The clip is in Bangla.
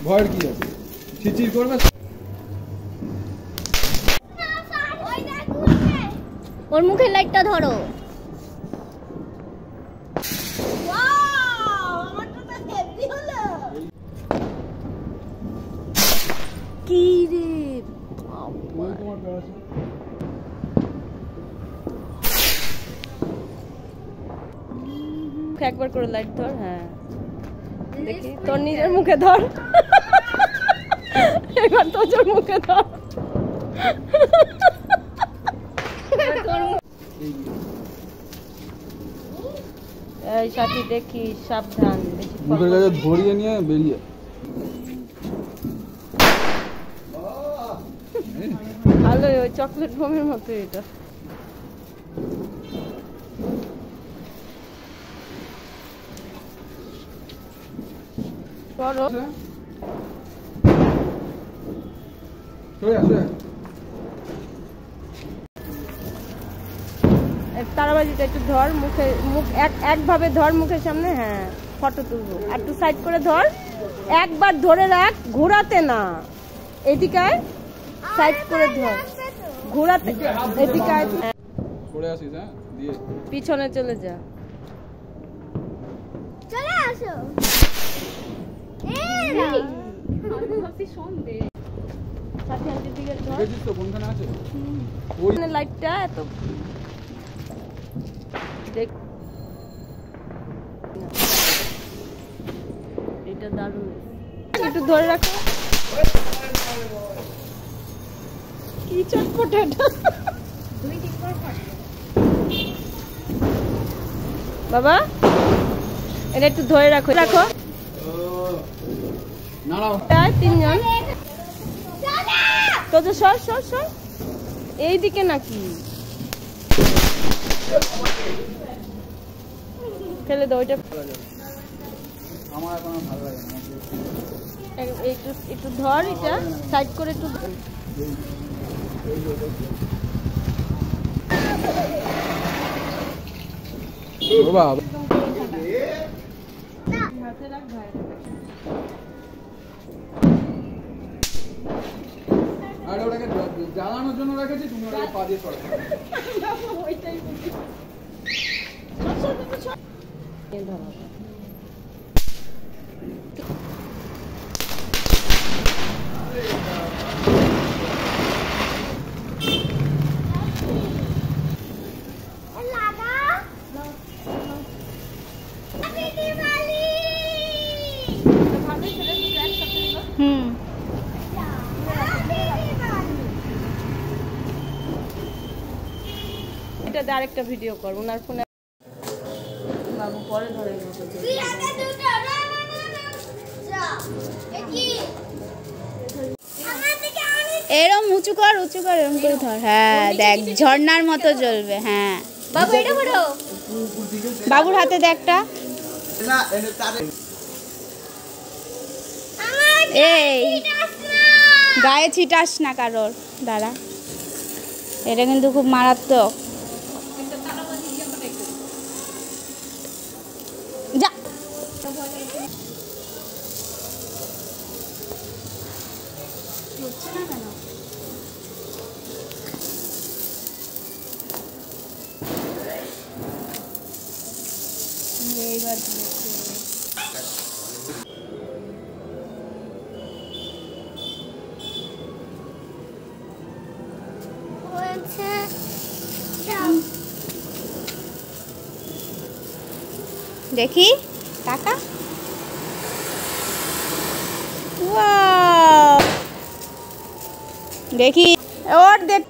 ভয় কি আছে? চিচির করবে। ওর মুখের লাইটটা ধরো। কি রে একবার করে লাইট ধর। হ্যাঁ দেখি তোর নিজের মুখে ধর। এবার তোর মুখে ধর। এই সাথী দেখি সাবধান। মুখের কাছে ধরিয়ে নিয়ে বেরিয়ে। ভালো ওই চকলেট বোমের মতো এটা। করো তারাবাজিটা একটু ধর মুখে, মুখ একভাবে ধর মুখের সামনে। হ্যাঁ ফটো তুলবো। একটু সাইড করে ধর, একবার ধরে রাখ, ঘোরাতে না। এদিকে সাইড করে ধর, ঘোরাতে। এদিকে সরে আসিস। হ্যাঁ দিয়ে পিছনে চলে যা। চলে আসো। সাথে আন্টির দিকে ধর। দেখেছিস তো কোনখানে আছে? ওই লাইটটা এত দেখ। এটা দারুণ। একটু ধরে রাখো। কি চটপটে এটা। বাবা এটা একটু ধরে রাখো। রাখো তিনজন তো সর সর সর। এইদিকে নাকি ফেলে দাও। ওইটা আমার এখন ভালো লাগে না। একটু একটু ধর, এটা সাইড করে একটু। বাবা হাতে রাখ ভাই। আর ওটাকে জ্বালানোর জন্য রেখেছি, তুমি ওটাকে পা দিয়ে সরাও। ওইটাই বুঝি। আরেকটা ভিডিও করবো ওনার ফোনে। বাবু পরে ধরে এরম উঁচু কর এরম করে ধর। হ্যাঁ দেখ ঝর্ণার মতো জ্বলবে। হ্যাঁ বাবু এটা করো। বাবুর হাতে দে একটা। এই গায়ে ছিটাস না কারোর। দাঁড়া, এটা কিন্তু খুব মারাত্মক। যা এইবার দেখি টাকা। দেখি ওর দেখ।